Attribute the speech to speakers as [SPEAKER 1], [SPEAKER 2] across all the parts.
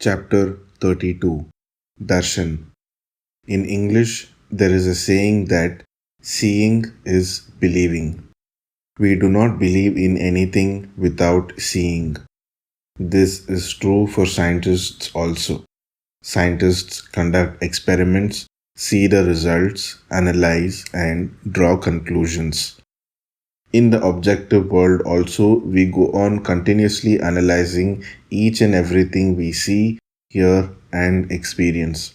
[SPEAKER 1] Chapter 32 Darshan. In English, there is a saying that seeing is believing. We do not believe in anything without seeing. This is true for scientists also. Scientists conduct experiments, see the results, analyze, and draw conclusions. In the objective world also, we go on continuously analyzing each and everything we see, hear, and experience.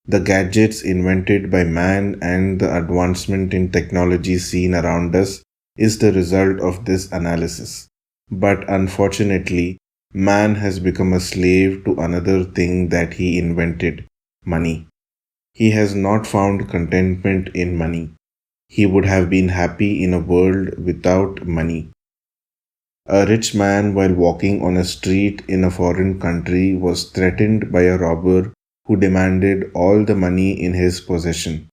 [SPEAKER 1] The gadgets invented by man and the advancement in technology seen around us is the result of this analysis. But unfortunately, man has become a slave to another thing that he invented: money. He has not found contentment in money. He would have been happy in a world without money. A rich man, while walking on a street in a foreign country, was threatened by a robber who demanded all the money in his possession.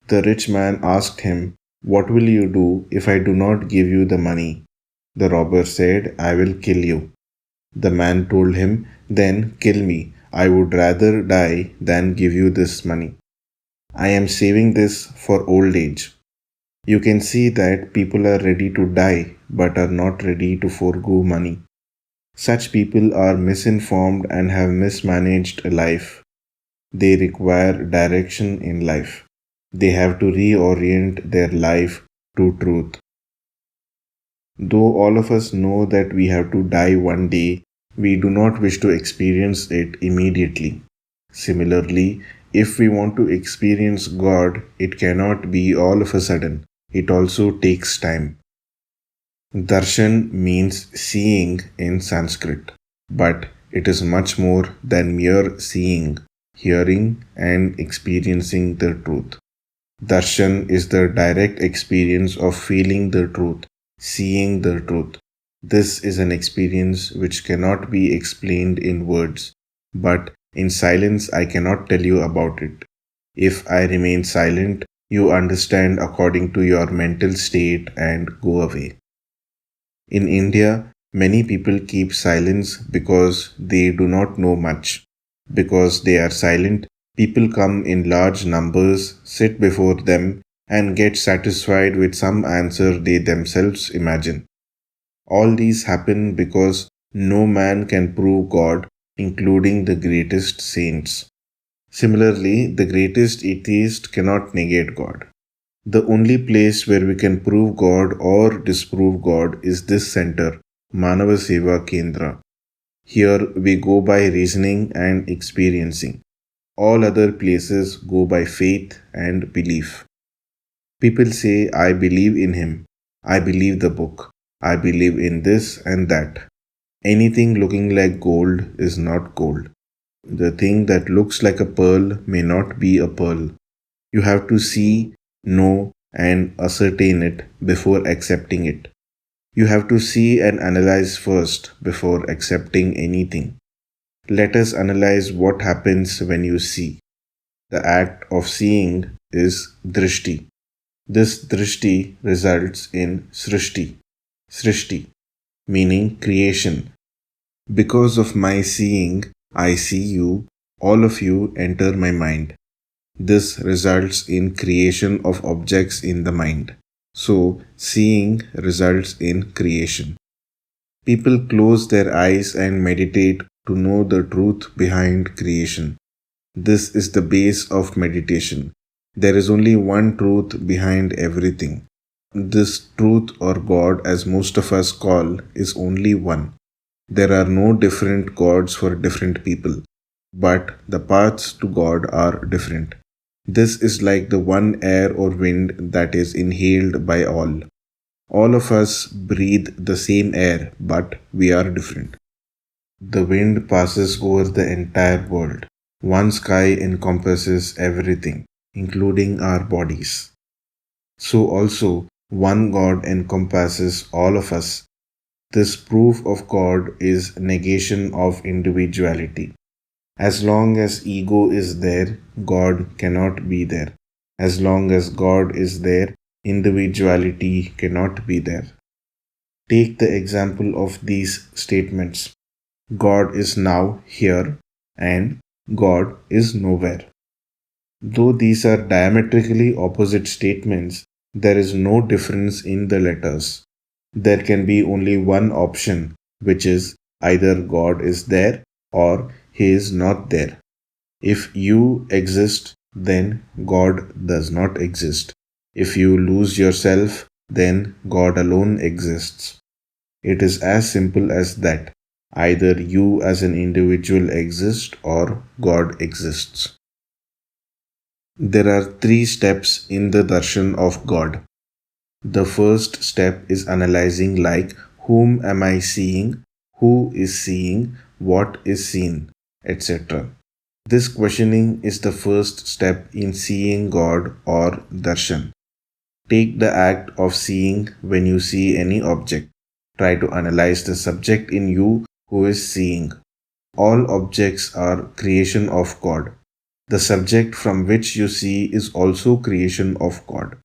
[SPEAKER 1] The rich man asked him, "What will you do if I do not give you the money?" The robber said, "I will kill you." The man told him, "Then kill me. I would rather die than give you this money. I am saving this for old age." You can see that people are ready to die but are not ready to forego money. Such people are misinformed and have mismanaged life. They require direction in life. They have to reorient their life to truth. Though all of us know that we have to die one day, we do not wish to experience it immediately. Similarly, if we want to experience God, it cannot be all of a sudden. It also takes time. Darshan means seeing in Sanskrit, but it is much more than mere seeing, hearing, and experiencing the truth. Darshan is the direct experience of feeling the truth, seeing the truth. This is an experience which cannot be explained in words, but in silence I cannot tell you about it. If I remain silent, you understand according to your mental state and go away. In India, many people keep silence because they do not know much. Because they are silent, people come in large numbers, sit before them, and get satisfied with some answer they themselves imagine. All these happen because no man can prove God, including the greatest saints. Similarly, the greatest atheist cannot negate God. The only place where we can prove God or disprove God is this center, Manava Seva Kendra. Here we go by reasoning and experiencing. All other places go by faith and belief. People say, "I believe in him. I believe the book. I believe in this and that." Anything looking like gold is not gold. The thing that looks like a pearl may not be a pearl. You have to see, know, and ascertain it before accepting it. You have to see and analyze first before accepting anything. Let us analyze what happens when you see. The act of seeing is drishti. This drishti results in srishti, meaning creation. Because of my seeing, I see you, all of you enter my mind. This results in creation of objects in the mind. So, seeing results in creation. People close their eyes and meditate to know the truth behind creation. This is the base of meditation. There is only one truth behind everything. This truth, or God as most of us call, is only one. There are no different gods for different people, but the paths to God are different. This is like the one air or wind that is inhaled by all. All of us breathe the same air, but we are different. The wind passes over the entire world. One sky encompasses everything, including our bodies. So also, one God encompasses all of us. This proof of God is negation of individuality. As long as ego is there, God cannot be there. As long as God is there, individuality cannot be there. Take the example of these statements. God is now here, and God is nowhere. Though these are diametrically opposite statements, there is no difference in the letters. There can be only one option, which is either God is there or He is not there. If you exist, then God does not exist. If you lose yourself, then God alone exists. It is as simple as that. Either you as an individual exist or God exists. There are three steps in the darshan of God. The first step is analyzing, like, whom am I seeing, who is seeing, what is seen, etc. This questioning is the first step in seeing God or darshan. Take the act of seeing when you see any object. Try to analyze the subject in you who is seeing. All objects are creation of God. The subject from which you see is also creation of God.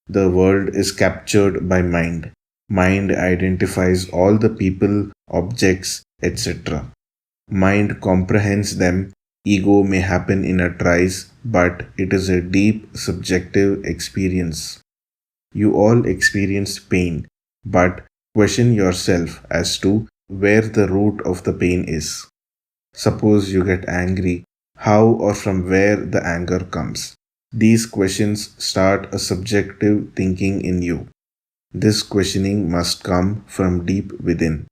[SPEAKER 1] The world is captured by mind. Mind identifies all the people, objects, etc. Mind comprehends them. Ego may happen in a trice, but it is a deep subjective experience. You all experience pain, but question yourself as to where the root of the pain is. Suppose you get angry, how or from where the anger comes. These questions start a subjective thinking in you. This questioning must come from deep within.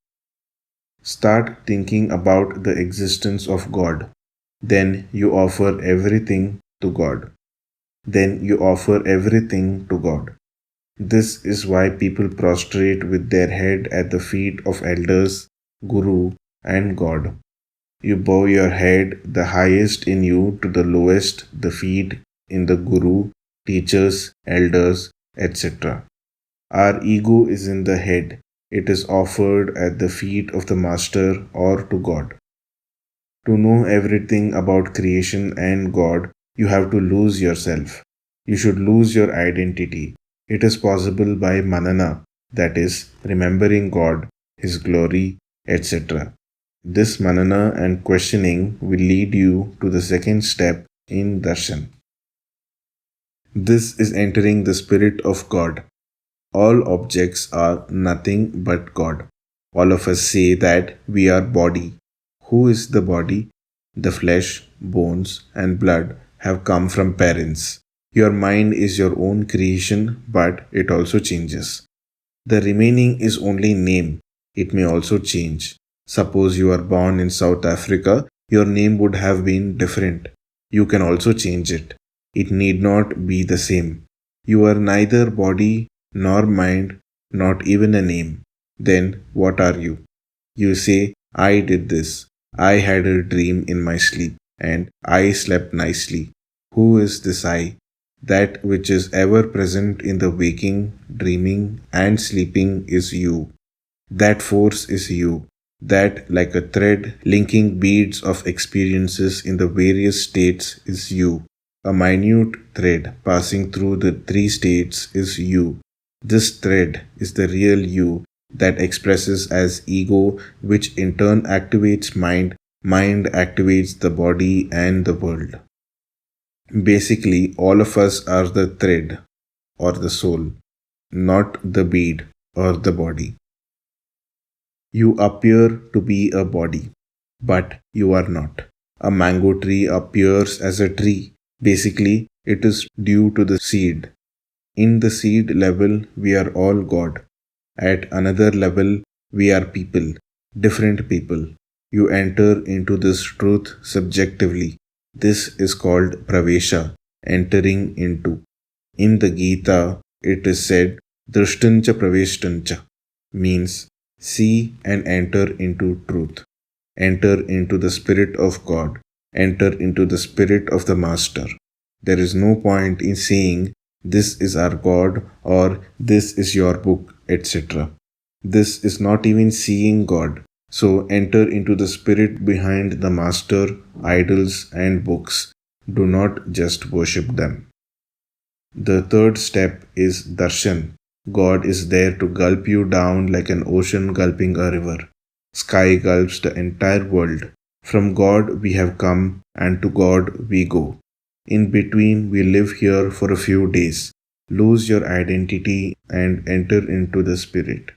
[SPEAKER 1] Start thinking about the existence of God. Then you offer everything to God. Then you offer everything to God. This is why people prostrate with their head at the feet of elders, Guru, and God. You bow your head, the highest in you, to the lowest, the feet in the Guru, teachers, elders, etc. Our ego is in the head. It is offered at the feet of the Master or to God. To know everything about creation and God, you have to lose yourself. You should lose your identity. It is possible by manana, that is, remembering God, His glory, etc. This manana and questioning will lead you to the second step in darshan. This is entering the spirit of God. All objects are nothing but God. All of us say that we are body. Who is the body? The flesh, bones, and blood have come from parents. Your mind is your own creation, but it also changes. The remaining is only name. It may also change. Suppose you are born in South Africa, your name would have been different. You can also change it. It need not be the same. You are neither body nor mind, not even a name. Then what are you? You say, I did this. I had a dream in my sleep, and I slept nicely. Who is this I? That which is ever present in the waking, dreaming, and sleeping is you. That force is you. That, like a thread linking beads of experiences in the various states, is you. A minute thread passing through the three states is you. This thread is the real you that expresses as ego, which in turn activates mind. Mind activates the body and the world. Basically, all of us are the thread or the soul, not the bead or the body. You appear to be a body, but you are not. A mango tree appears as a tree. Basically, it is due to the seed. In the seed level, we are all God. At another level, we are people, different people. You enter into this truth subjectively. This is called pravesha, entering into. In the Gita, it is said, drishtancha praveshtancha, means see and enter into truth. Enter into the Spirit of God. Enter into the Spirit of the Master. There is no point in saying, this is our God or this is your book, etc. This is not even seeing God. So enter into the spirit behind the Master, idols, and books. Do not just worship them. The third step is darshan. God is there to gulp you down like an ocean gulping a river. Sky gulps the entire world. From God we have come, and to God we go. In between, we live here for a few days. Lose your identity and enter into the Spirit.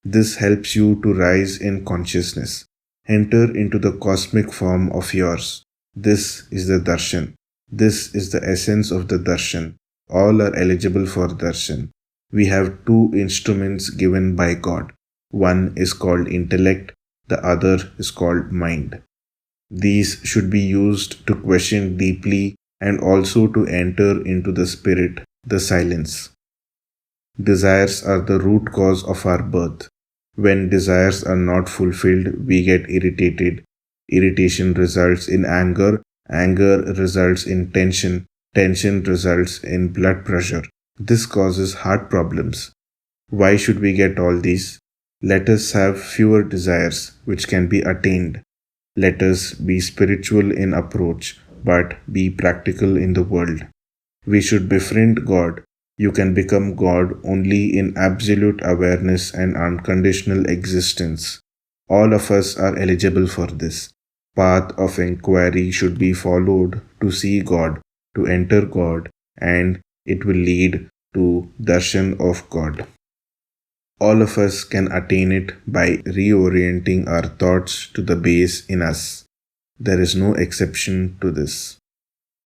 [SPEAKER 1] This helps you to rise in consciousness. Enter into the cosmic form of yours. This is the darshan. This is the essence of the darshan. All are eligible for darshan. We have two instruments given by God. One is called intellect, the other is called mind. These should be used to question deeply and also to enter into the spirit, the silence. Desires are the root cause of our birth. When desires are not fulfilled, we get irritated. Irritation results in anger. Anger results in tension. Tension results in blood pressure. This causes heart problems. Why should we get all these? Let us have fewer desires which can be attained. Let us be spiritual in approach, but be practical in the world. We should befriend God. You can become God only in absolute awareness and unconditional existence. All of us are eligible for this. Path of inquiry should be followed to see God, to enter God, and it will lead to darshan of God. All of us can attain it by reorienting our thoughts to the base in us. There is no exception to this.